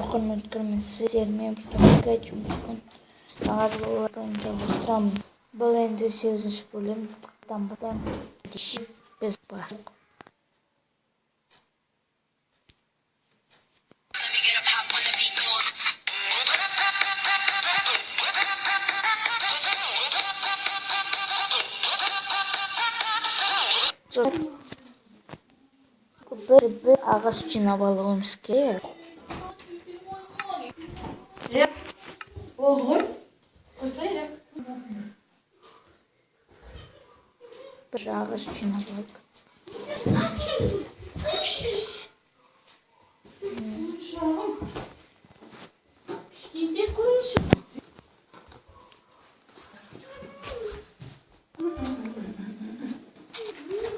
Kun өткөрмөсү мен біртамаққа мүмкін. Ағарыларын жалғастырамын. Бұл енді 8-ші бөлім тақтан біз бас. Bir ағаш жинап алуымыз керек. Oldu ғой. Bir ағаш жинап алайық.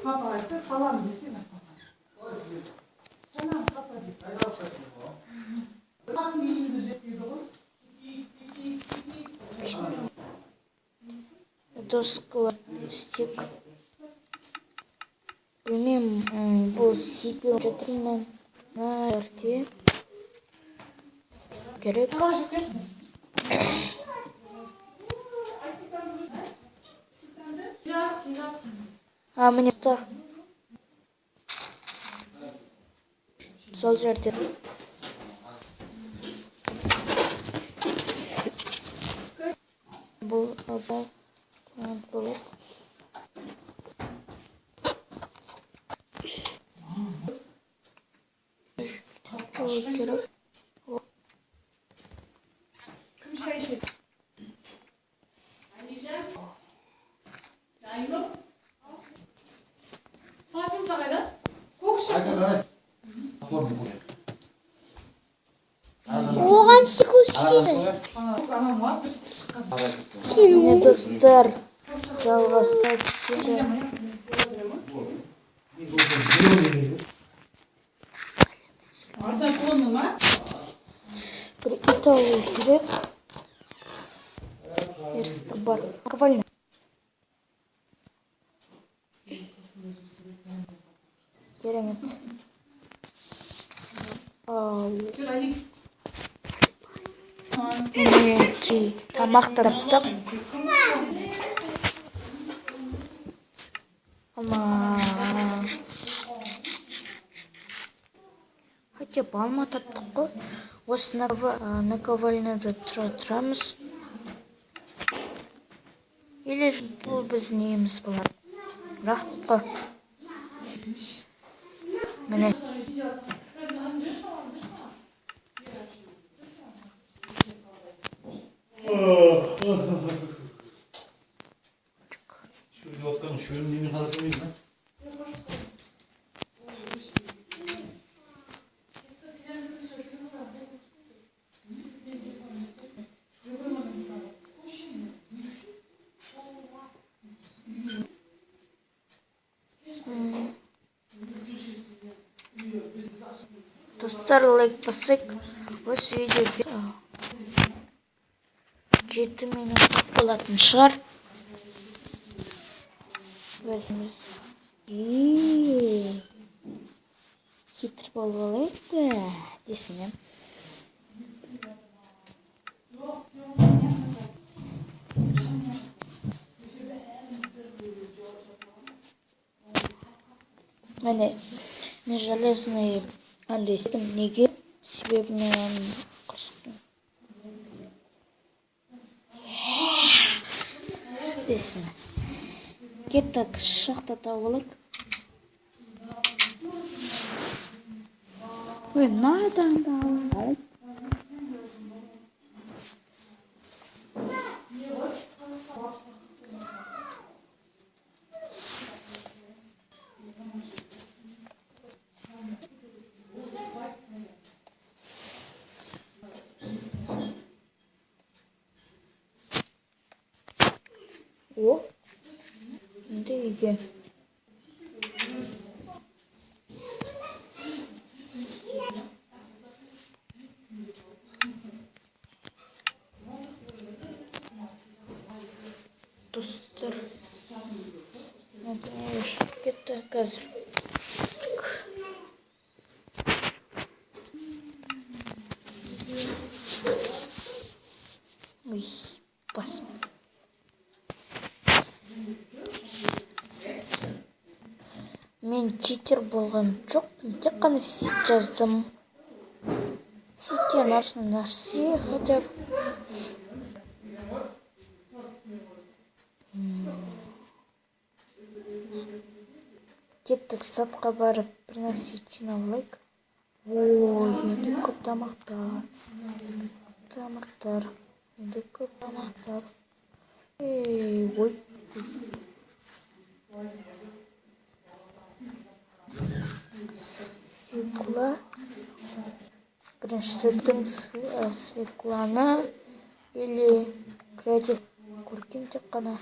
Papa айтса салам десең. Салам папа дейді. Бak миыңды жетпейді ғой. Доскалар, стик. Білмеймін, бұл сипе жатырмын. Нәрте керек. Міне тұр. Сол жерде. Бұл болып. Керек. Кім шай ішеді? Айнұр? Платинца қайда? Көкші. Оған секундсіз. Анам var bir çıkkan. Міне достар, жалғастырып. Аса қолны ма? Bir it alу керек. Ерісті бар. Ковальня. Керемет. Жүр Алик. Мінекей тамақ таптық. Хотя балма таптық қой. Осы наковальняда тұрамыз. Или бұл біздің неміз болады. Рақсыз қой. Міне. Şöyle yemin kalası mıyım lan? Dostlar, like basık. Осы видео 7 минуттық болатын шығар. Хитр болып алайық та десем. Міне, мен железный андестім. Неге? Себебі мен құрыстым. Десем. Кеттік шақта тауылық. Ой, надан да алып. О, енді үйге. Достар. Кетті қазір. Мен читер болған жоқпын, тек қана сит жаздым. Ситтен аршын нәрсе хотя кеттік сатқа барып бір нәрсе жинап. Ой, енді көп тамақтар. Енді көп тамақтар. Ой. Свекла. Бірінші реттім свекланы или креатив көркем тек қана.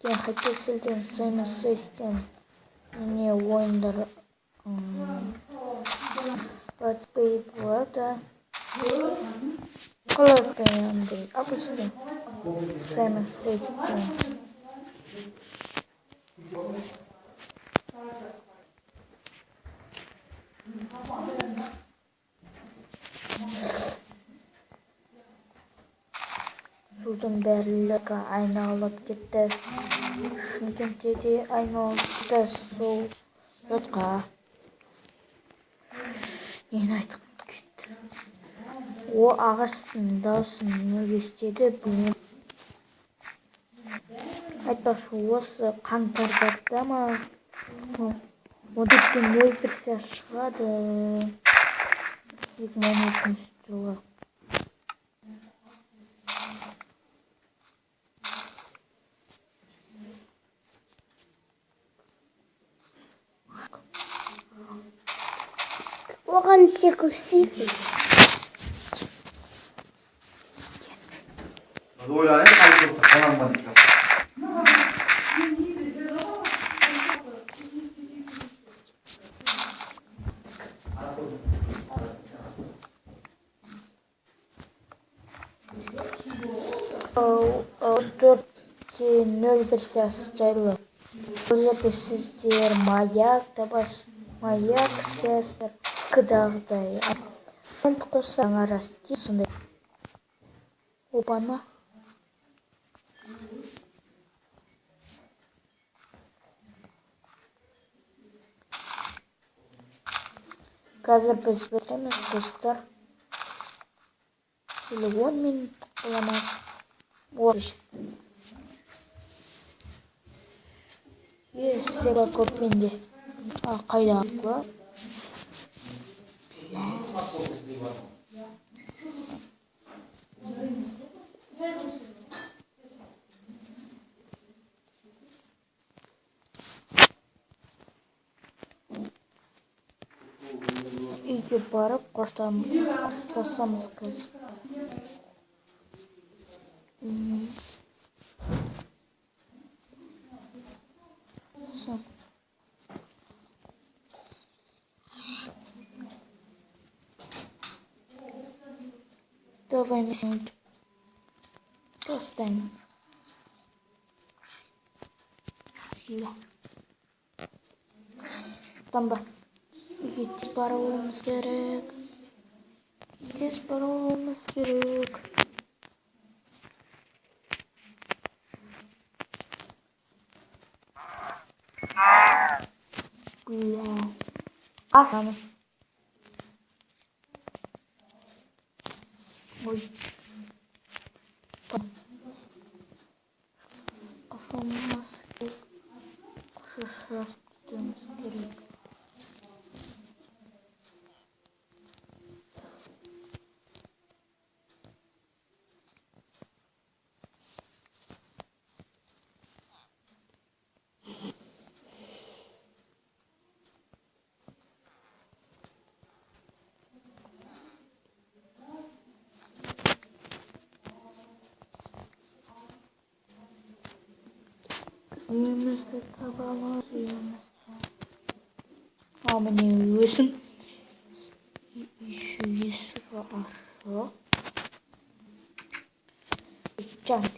Кен хоккейсілден Саймон Сейстен міне ойындар батпай болады. Қалай прямо обычно Саймон Сейстен. Судың бәрілігі айналып кетті. Шымкентте де айналып кетті сол жұртқа. Нені айтып кетті? О ағаштың даусын неге естеді білмеймін. Айтпақшы осы қаңтарда ма? Модельден нөл версия шығады. 2012 жылы. Оған секірсейсің. Ойлайын, қалып қаланған екен. Нөл версиясы жайлы. Бұл жерде сіздер маяк табасыз. Маяк іске кыдағыдай. Сент қоссаң арасты сондай. Опана. Қазір біз бітіреміз достар. Или 10 минут қыламыз. Сіздерге көп менде. Қайда қой? Үйге барып қоштасамыз қазір. Давай мы сегодня останем. Там бар. Тез баруымыз керек. Ашамыз. Ой. Қашамыз керек. Қашамыз керек. Үйімізді табамыз, үйімізді. Міне өзім. Есігі ашық.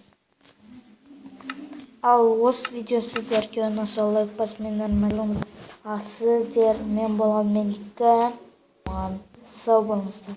Ал осы видео сіздерге ұнаса лайк басымен армысыз. Сіздер мен болған Мелика. Сау болыңыздар.